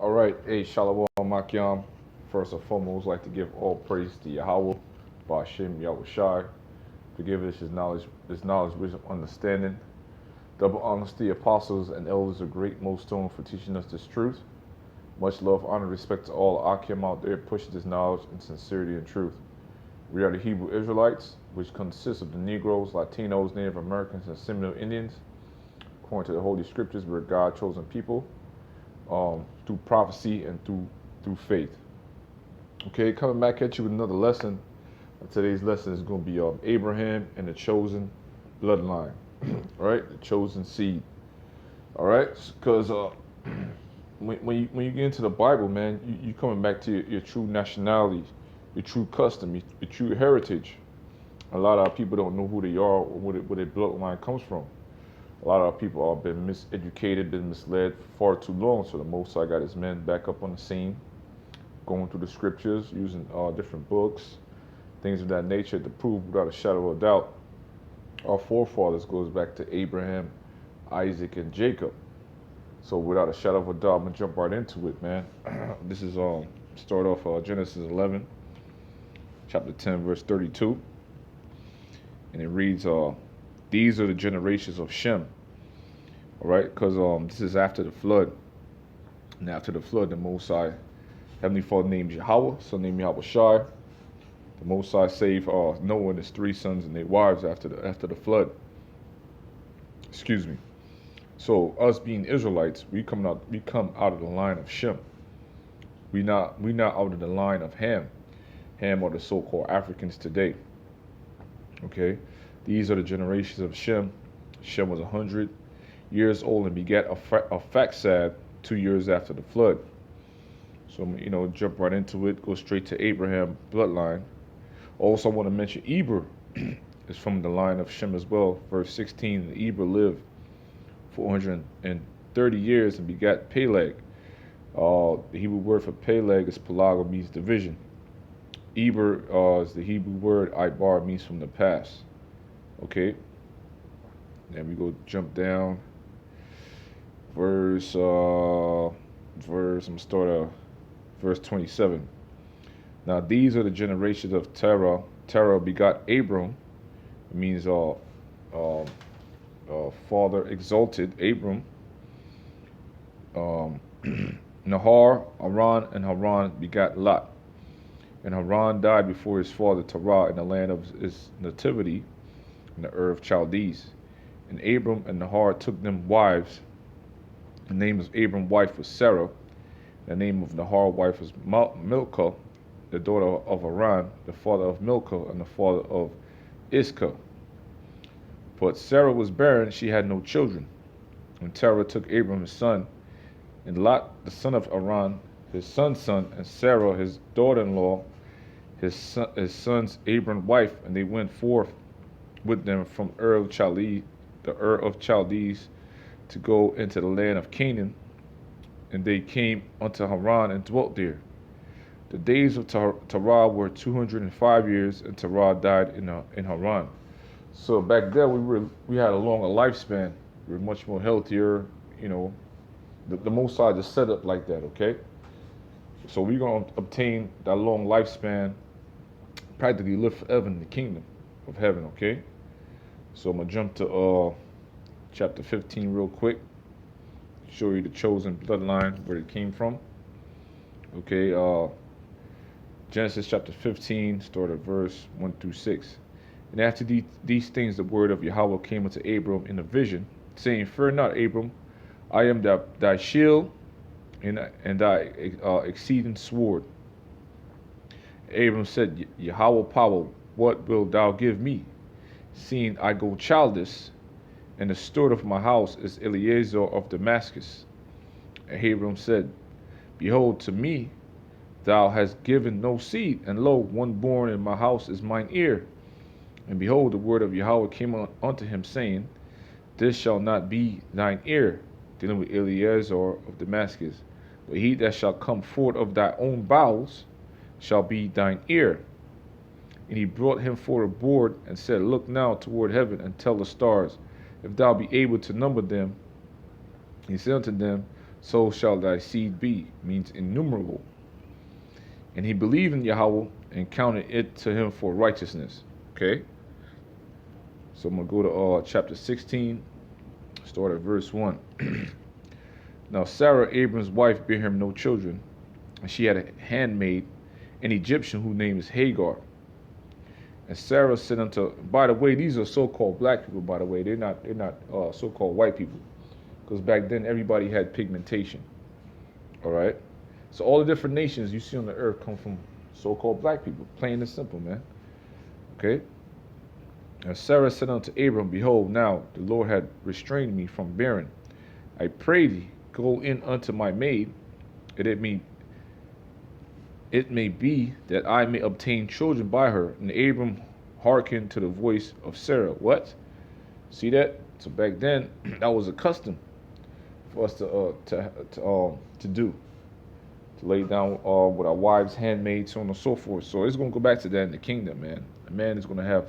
All right, hey, Shalom Makyam. First and foremost, I'd like to give all praise to Yahweh, Ba'ashem Yahushai, to give us his knowledge, wisdom, understanding. Double honors to the apostles and elders of Great Millstone for teaching us this truth. Much love, honor, respect to all Akim out there pushing this knowledge and sincerity and truth. We are the Hebrew Israelites, which consists of the Negroes, Latinos, Native Americans, and Seminole Indians. According to the Holy Scriptures, we're God's chosen people. Through prophecy and through faith. Okay, coming back at you with another lesson. Today's lesson is going to be Abraham and the chosen bloodline. All right, the chosen seed. All right, because when you get into the Bible, man, you coming back to your true nationality, your true custom, your true heritage. A lot of people don't know who they are or where their bloodline comes from. A lot of people have been miseducated, been misled for far too long. So the Most High got his men back up on the scene, going through the scriptures, using different books, things of that nature to prove without a shadow of a doubt our forefathers goes back to Abraham, Isaac, and Jacob. So without a shadow of a doubt, I'm gonna jump right into it, man. This is start off Genesis 11, chapter 10, verse 32, and it reads, "These are the generations of Shem." All right, because this is after the flood. And after the flood, the Most High, Heavenly Father named Yahweh, son named Yahweh Shai. The Most High saved Noah and his three sons and their wives after the flood. Excuse me. So us being Israelites, we come out of the line of Shem. We not out of the line of Ham. Ham are the so-called Africans today. Okay, these are the generations of Shem. Shem was 100 years old and begat a Faxad 2 years after the flood. So, jump right into it, go straight to Abraham bloodline. Also, I want to mention Eber is from the line of Shem as well. Verse 16, Eber lived 430 years and begat Peleg. The Hebrew word for Peleg is Pelag, means division. Eber is the Hebrew word Ibar, means from the past. Okay. Then we go jump down. I'm start verse 27. Now these are the generations of Terah. Terah begot Abram. It means father exalted Abram. Nahar, Haran, and Haran begot Lot. And Haran died before his father Terah in the land of his nativity, in the Ur of Chaldees. And Abram and Nahar took them wives. The name of Abram's wife was Sarah. The name of Nahar's wife was Milcah, the daughter of Haran, the father of Milcah, and the father of Iscah. But Sarah was barren, she had no children. And Terah took Abram his son, and Lot, the son of Haran, his son's son, and Sarah, his daughter-in-law, his son's Abram's wife, and they went forth with them from Ur of Chaldees, to go into the land of Canaan, and they came unto Haran and dwelt there. The days of Terah were 205 years, and Terah died in Haran. So back then we had a longer lifespan. We were much more healthier. The Most High just set up like that. Okay, so we're gonna obtain that long lifespan, practically live forever in the kingdom of heaven. Okay, so I'm gonna jump to chapter 15 real quick, show you the chosen bloodline, where it came from. Okay, Genesis chapter 15, start at verse 1 through 6. And after these things, the word of Yahweh came unto Abram in a vision, saying, Fear not, Abram, I am thy shield and thy exceeding sword. Abram said, Yahweh power, what wilt thou give me, seeing I go childless, and the steward of my house is Eliezer of Damascus? And Abram said, Behold, to me thou hast given no seed, and lo, one born in my house is mine heir. And behold, the word of Yahweh came unto him, saying, This shall not be thine heir, dealing with Eliezer of Damascus, but he that shall come forth of thy own bowels shall be thine heir. And he brought him forward a board, and said, Look now toward heaven, and tell the stars, if thou be able to number them. He said unto them, so shall thy seed be, means innumerable. And he believed in Yahweh and counted it to him for righteousness. Okay? So I'm going to go to chapter 16, start at verse 1. Now Sarah, Abram's wife, bare him no children, and she had a handmaid, an Egyptian, whose name is Hagar. And Sarah said unto, by the way, these are so-called black people, by the way. They're not so-called white people. Because back then, everybody had pigmentation. All right? So all the different nations you see on the earth come from so-called black people. Plain and simple, man. Okay? And Sarah said unto Abram, behold, now the Lord had restrained me from bearing. I pray thee, go in unto my maid, that it may be that I may obtain children by her. And Abram hearkened to the voice of Sarah. What? See that? So back then, that was a custom for us to do, to lay down with our wives, handmaids, so on and so forth. So it's going to go back to that in the kingdom, man. A man is going to have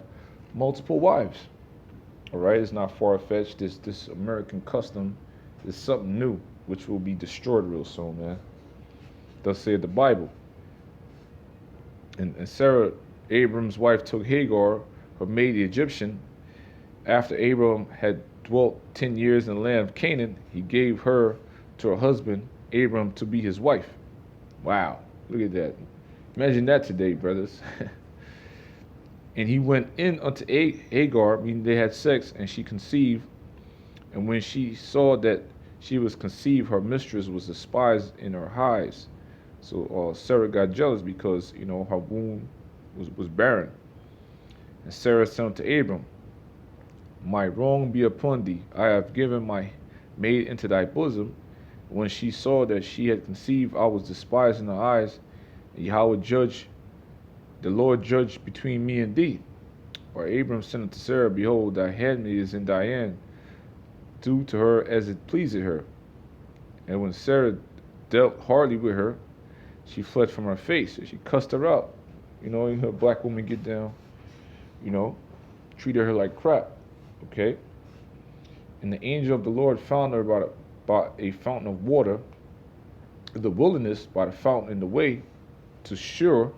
multiple wives. All right, it's not far-fetched. This American custom is something new, which will be destroyed real soon, man. Thus saith the Bible. And Sarah, Abram's wife, took Hagar, her maid the Egyptian. After Abram had dwelt 10 years in the land of Canaan, he gave her to her husband, Abram, to be his wife. Wow, look at that. Imagine that today, brothers. And he went in unto Hagar, meaning they had sex, and she conceived. And when she saw that she was conceived, her mistress was despised in her eyes. So Sarah got jealous because, her womb was barren. And Sarah said unto Abram, my wrong be upon thee. I have given my maid into thy bosom. When she saw that she had conceived, I was despised in her eyes. And Yahweh the Lord judged between me and thee. Or Abram said unto Sarah, behold, thy handmaid is in thy hand. Do to her as it pleaseth her. And when Sarah dealt hardly with her, she fled from her face. So she cussed her out. A black woman get down, treated her like crap. Okay? And the angel of the Lord found her by a fountain of water in the wilderness, by the fountain in the way to Shur.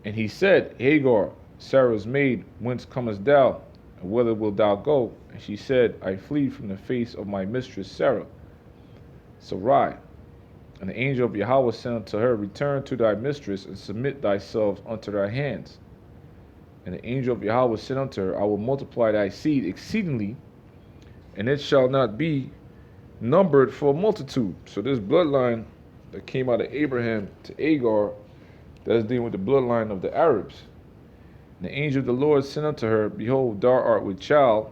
And he said, Hagar, Sarah's maid, whence comest thou, and whither wilt thou go? And she said, I flee from the face of my mistress Sarah. Sarai. And the angel of Yahweh said unto her, return to thy mistress, and submit thyself unto thy hands. And the angel of Yahweh said unto her, I will multiply thy seed exceedingly, and it shall not be numbered for a multitude. So this bloodline that came out of Abraham to Hagar, that's dealing with the bloodline of the Arabs. And the angel of the Lord said unto her, behold, thou art with child,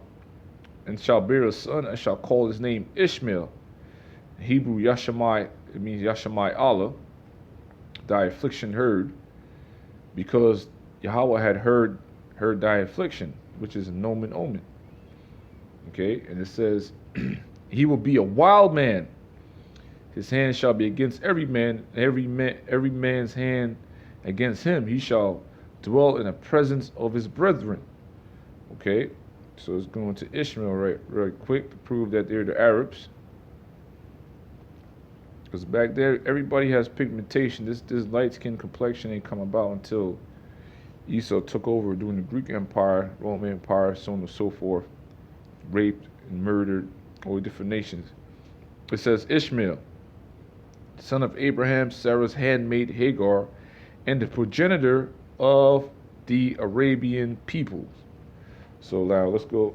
and shall bear a son, and shall call his name Ishmael. In Hebrew, Yashamai, it means Yashamai Allah, thy affliction heard, because Yahweh had heard thy affliction, which is a nomen omen. Okay, and it says, he will be a wild man. His hand shall be against every man, every man's hand against him. He shall dwell in the presence of his brethren. Okay, so it's going to Ishmael right quick to prove that they're the Arabs. Because back there, everybody has pigmentation. This light skin complexion ain't come about until Esau took over during the Greek Empire, Roman Empire, so on and so forth, raped and murdered all the different nations. It says Ishmael, son of Abraham, Sarah's handmaid Hagar, and the progenitor of the Arabian peoples. So now let's go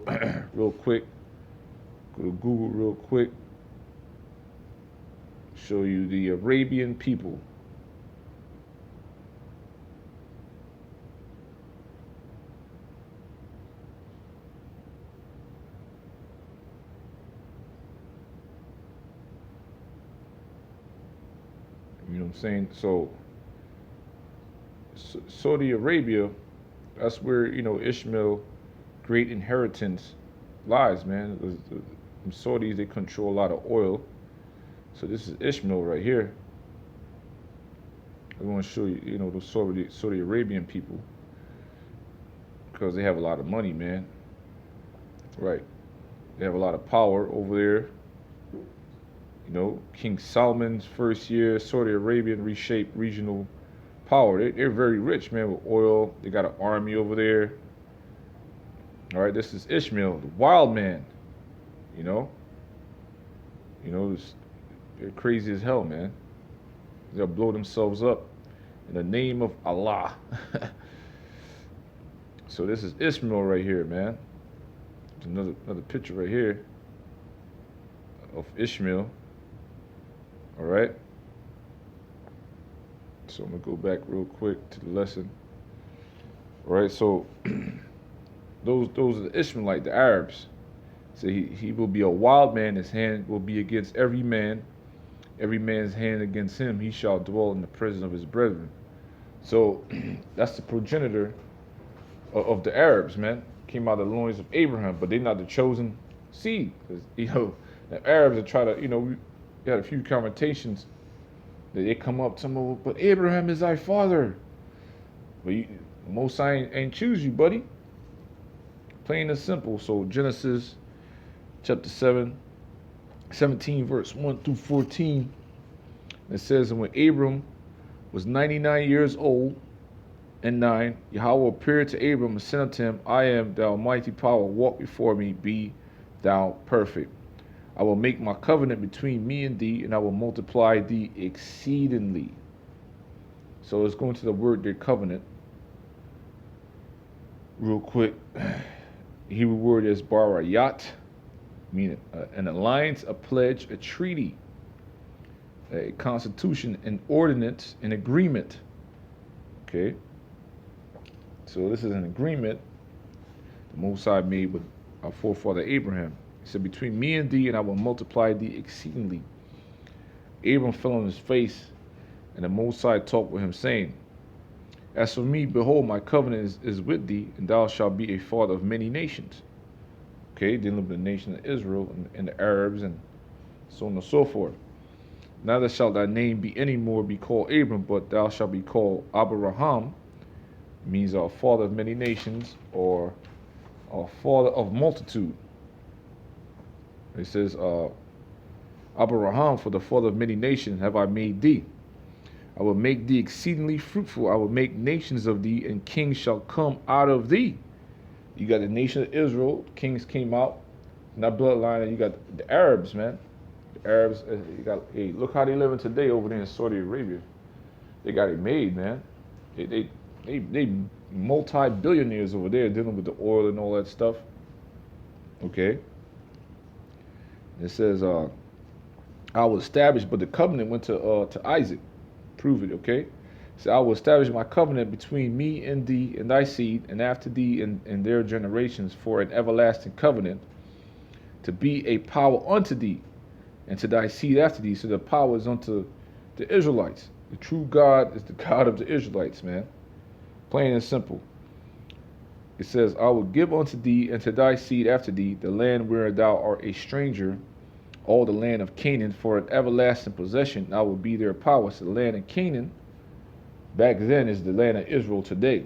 real quick. Go to Google real quick. Show you the Arabian people. You know what I'm saying? So Saudi Arabia, that's where, Ishmael great inheritance lies, man. The Saudis, they control a lot of oil. So this is Ishmael right here. I want to show you, the Saudi Arabian people, because they have a lot of money, man. Right. They have a lot of power over there. You know, King Solomon's first year, Saudi Arabian reshaped regional power. They're very rich, man, with oil. They got an army over there. All right, this is Ishmael, the wild man. You know, they're crazy as hell, man. They'll blow themselves up in the name of Allah. So this is Ishmael right here, man. There's another picture right here of Ishmael. All right. So I'm gonna go back real quick to the lesson. All right. So those are the Ishmaelite, the Arabs. So he will be a wild man. His hand will be against every man. Every man's hand against him. He shall dwell in the presence of his brethren. So that's the progenitor of the Arabs, man. Came out of the loins of Abraham, but they're not the chosen seed. Because, the Arabs are trying to, we had a few conversations that they come up to me, but Abraham is thy father. But Most High ain't choose you, buddy. Plain and simple. So Genesis chapter 17, verse 1 through 14. It says, and when Abram was 99 years old and 9, Yahweh appeared to Abram and said unto him, I am the almighty power, walk before me, be thou perfect. I will make my covenant between me and thee, and I will multiply thee exceedingly. So let's go into the word there, covenant, real quick. The Hebrew word is barayat, meaning an alliance, a pledge, a treaty, a constitution, an ordinance, an agreement. Okay. So this is an agreement the Most High made with our forefather Abraham. He said, between me and thee, and I will multiply thee exceedingly. Abram fell on his face, and the Most High talked with him, saying, as for me, behold, my covenant is with thee, and thou shalt be a father of many nations. Okay, dealing with the nation of Israel and the Arabs and so on and so forth. Neither shall thy name be any more be called Abram, but thou shalt be called Ahbaraham, means a father of many nations, or a father of multitude. It says, Ahbaraham, for the father of many nations have I made thee. I will make thee exceedingly fruitful. I will make nations of thee, and kings shall come out of thee. You got the nation of Israel, kings came out in that bloodline, and you got the Arabs, man. The Arabs, hey, look how they living today over there in Saudi Arabia. They got it made, man. They multi-billionaires over there dealing with the oil and all that stuff. Okay. It says, I will establish, but the covenant went to Isaac. Prove it, okay? So I will establish my covenant between me and thee and thy seed, and after thee and their generations, for an everlasting covenant, to be a power unto thee, and to thy seed after thee. So the power is unto the Israelites. The true God is the God of the Israelites, man. Plain and simple. It says, I will give unto thee and to thy seed after thee the land where thou art a stranger, all the land of Canaan, for an everlasting possession. I will be their power. So the land of Canaan back then is the land of Israel today.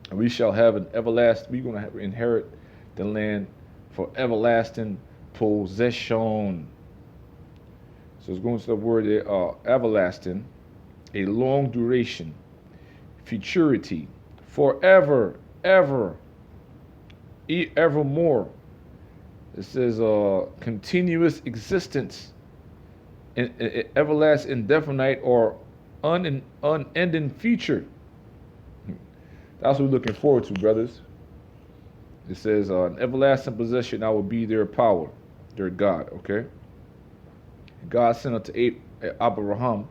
And we shall have an everlasting, we're going to inherit the land for everlasting possession. So it's going to the word there, everlasting, a long duration, futurity, forever, ever, evermore. It says continuous existence, everlasting, indefinite, or unending future. That's what we're looking forward to, brothers. It says an everlasting possession, I will be their power, their God, okay? God said unto Ahbaraham,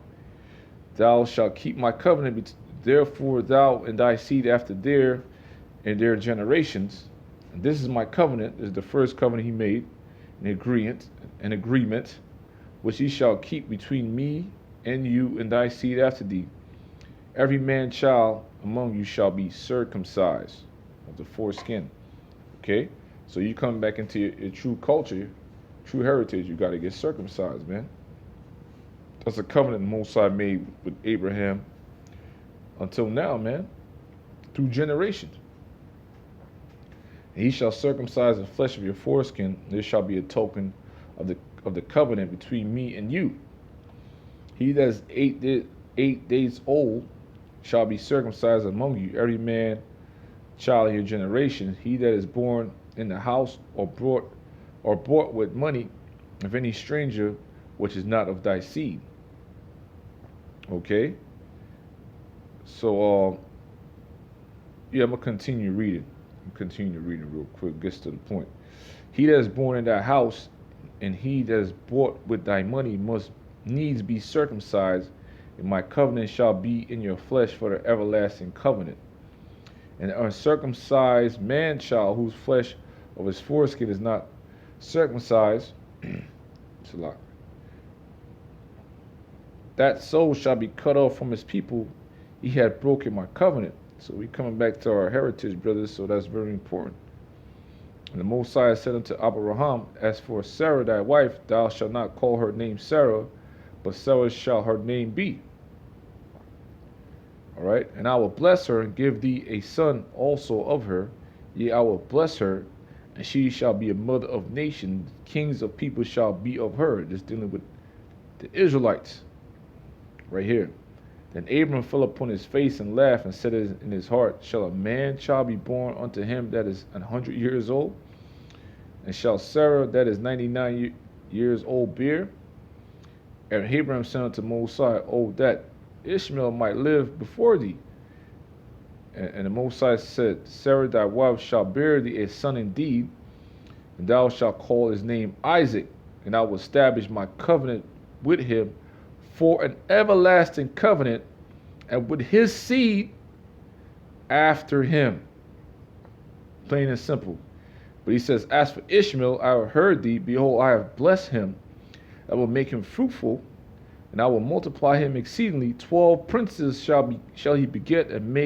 thou shalt keep my covenant, therefore thou and thy seed after their generations. And this is my covenant. This is the first covenant he made, an agreement, which he shall keep between me and you and thy seed after thee. Every man child among you shall be circumcised of the foreskin. Okay? So you come back into your true culture, true heritage, you got to get circumcised, man. That's a covenant the Most High made with Abraham until now, man, through generations. And he shall circumcise the flesh of your foreskin. This shall be a token of of the covenant between me and you. He that is 8 days old shall be circumcised among you, every man child in your generation. He that is born in the house or bought with money of any stranger which is not of thy seed. Okay? So yeah, I'm gonna continue reading. Real quick. Gets to the point. He that is born in thy house, and he that is bought with thy money must needs be circumcised, and my covenant shall be in your flesh for the everlasting covenant. And the uncircumcised man child whose flesh of his foreskin is not circumcised, that soul shall be cut off from his people. He had broken my covenant. So we coming back to our heritage, brothers, so that's very important. And the Most High said unto Ahbaraham, as for Sarah thy wife, thou shalt not call her name Sarah, but Sarah shall her name be. All right, and I will bless her and give thee a son also of her. Yea, I will bless her, and she shall be a mother of nations. Kings of people shall be of her. Just dealing with the Israelites right here. Then Abram fell upon his face and laughed and said in his heart, shall a man child be born unto him that is 100 years old? And shall Sarah that is 99 years old bear? And Abraham said unto Mosiah, oh, that Ishmael might live before thee. And the Mosiah said, Sarah thy wife shall bear thee a son indeed, and thou shalt call his name Isaac, and I will establish my covenant with him for an everlasting covenant, and with his seed after him. Plain and simple. But he says, as for Ishmael, I have heard thee. Behold, I have blessed him. I will make him fruitful, and I will multiply him exceedingly. 12 princes shall he beget, and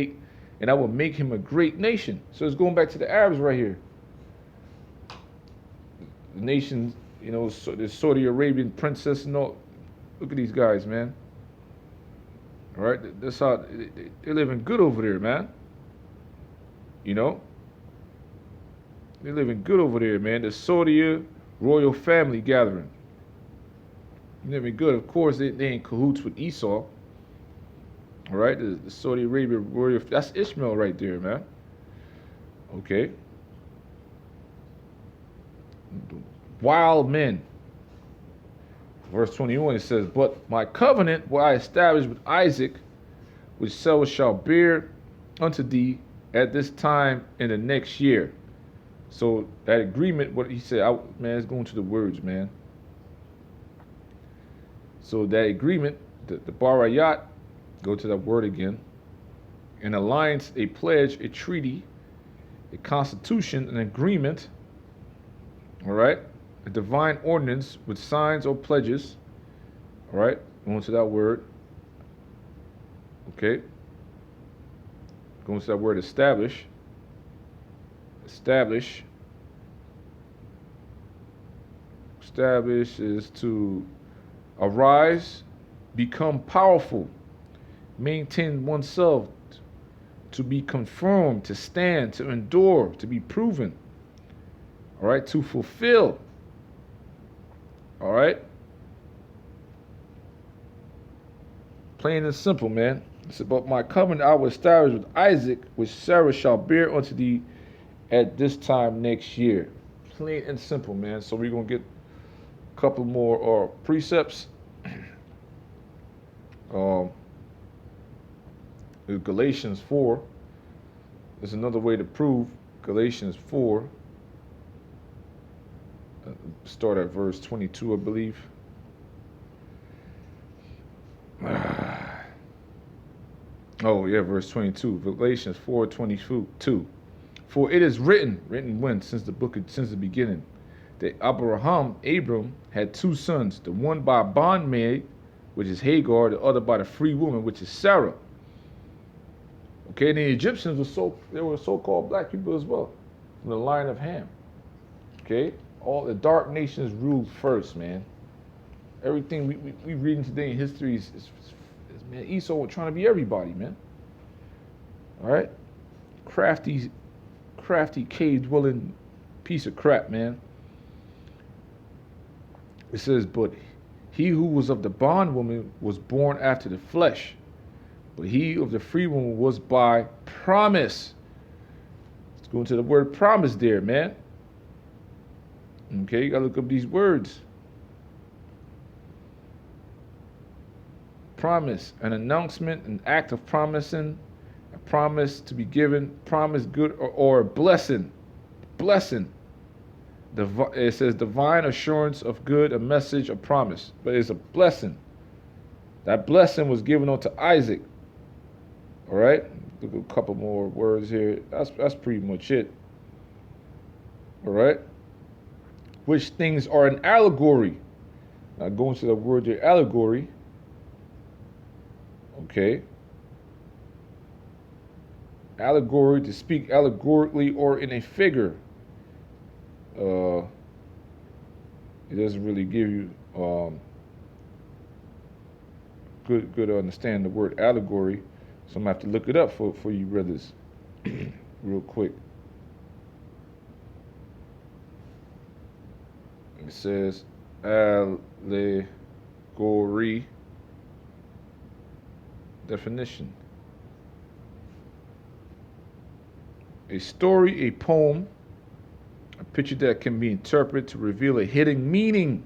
I will make him a great nation. So it's going back to the Arabs right here. The nation, so the Saudi Arabian princess and all. Look at these guys, man. All right, that's how they're living good over there, man. They're living good over there, man. The Saudi royal family gathering. Living good. Of course, they in cahoots with Esau. All right, the Saudi Arabia royal. That's Ishmael right there, man. Okay. Wild men. Verse 21, it says, but my covenant will I establish with Isaac, which Sarah shall bear unto thee at this time in the next year. So that agreement, what he said, man, it's going to the words, man. So that agreement, the barayat, go to that word again. An alliance, a pledge, a treaty, a constitution, an agreement, all right? A divine ordinance with signs or pledges. All right, going to that word. Okay. Going to that word establish. Establish. Establish is to arise, become powerful, maintain oneself, to be confirmed, to stand, to endure, to be proven. All right, to fulfill. All right. Plain and simple, man. It's about my covenant I will establish with Isaac, which Sarah shall bear unto thee at this time next year. Plain and simple, man. So we're going to get a couple more precepts. Galatians 4. There's another way to prove Galatians 4. Start at verse 22, I believe. Oh, yeah, verse 22. Galatians 4:22. For it is written when? Since the beginning, that Abram had two sons, the one by a bondmaid, which is Hagar, the other by the free woman, which is Sarah. Okay, and the Egyptians were so-called black people as well, from the line of Ham. Okay, all the dark nations ruled first, man. Everything we reading today in history is man, Esau was trying to be everybody, man. All right, crafty cave dwelling piece of crap, man. It says, but he who was of the bondwoman was born after the flesh, but he of the free woman was by promise. Let's go into the word promise there, man. Okay, you gotta look up these words. Promise, an announcement, an act of promising, a promise to be given, promise good or a blessing. Blessing. It says divine assurance of good, a message, a promise. But it's a blessing. That blessing was given unto Isaac. All right? Look at a couple more words here. That's pretty much it. All right? Which things are an allegory. Now going to the word there, allegory. Okay. Allegory, to speak allegorically or in a figure. It doesn't really give you good understand the word allegory, so I'm gonna have to look it up for you brothers real quick. It says allegory definition: a story, a poem, a picture that can be interpreted to reveal a hidden meaning,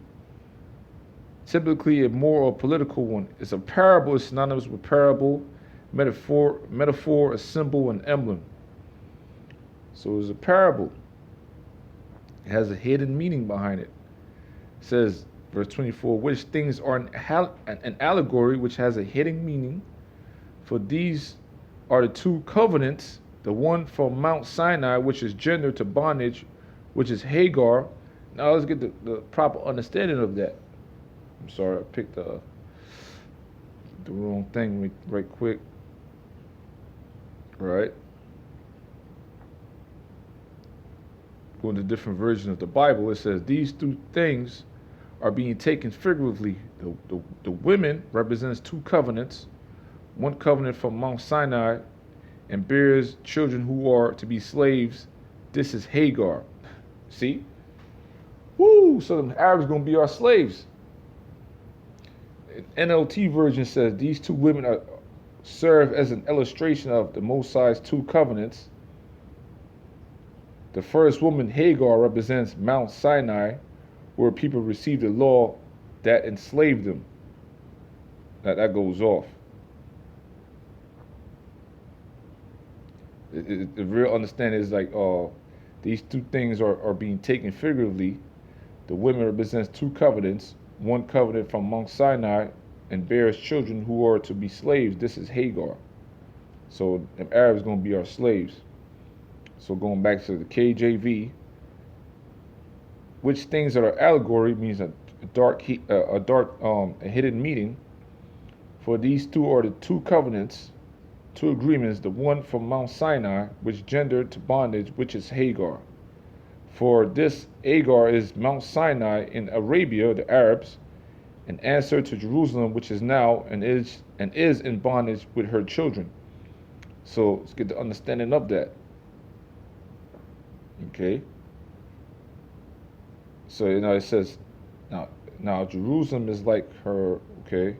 typically a moral or political one. It's a parable. It's synonymous with parable, metaphor, a symbol, an emblem. So it's a parable. It has a hidden meaning behind it. It says, verse 24, which things are an allegory which has a hidden meaning. For these are the two covenants, the one from Mount Sinai, which is gender to bondage, which is Hagar. Now let's get the proper understanding of that. I'm sorry, I picked the wrong thing right quick. Right. Going to different versions of the Bible, it says these two things are being taken figuratively. The women represents two covenants. One covenant from Mount Sinai and bears children who are to be slaves. This is Hagar. See? Woo! So the Arabs are going to be our slaves. NLT version says these two women serve as an illustration of the Most High's two covenants. The first woman, Hagar, represents Mount Sinai, where people received the law that enslaved them. That goes off. The real understanding is like these two things are being taken figuratively. The women represents two covenants. One covenant from Mount Sinai and bears children who are to be slaves. This is Hagar. So the Arabs going to be our slaves. So going back to the KJV, which things that are allegory means a hidden meaning. For these two are the two covenants, two agreements, the one from Mount Sinai, which gendered to bondage, which is Hagar. For this Hagar is Mount Sinai in Arabia, the Arabs, an answer to Jerusalem, which is now and is in bondage with her children. So let's get the understanding of that. Okay. So it says now Jerusalem is like her. Okay.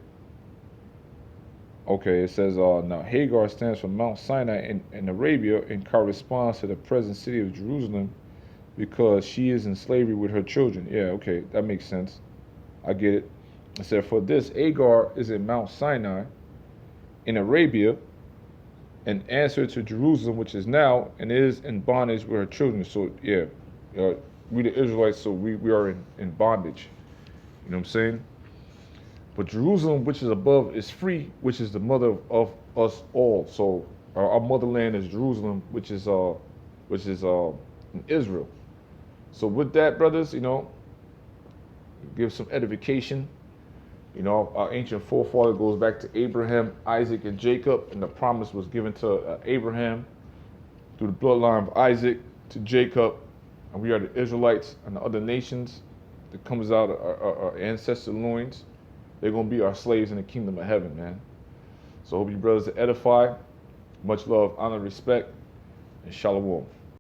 It says now Hagar stands for Mount Sinai in Arabia and corresponds to the present city of Jerusalem because she is in slavery with her children. Yeah, okay, that makes sense. I get it. It said for this Hagar is in Mount Sinai in Arabia, an answer to Jerusalem, which is now and is in bondage with her children. So yeah, we the Israelites, so we are in bondage. You know what I'm saying? But Jerusalem, which is above, is free, which is the mother of us all. So our motherland is Jerusalem, which is in Israel. So with that, brothers, give some edification. Our ancient forefather goes back to Abraham, Isaac, and Jacob, and the promise was given to Abraham through the bloodline of Isaac to Jacob, and we are the Israelites and the other nations that comes out of our ancestor loins. They're going to be our slaves in the kingdom of heaven, man. So I hope you brothers are edified. Much love, honor, respect, and shalom.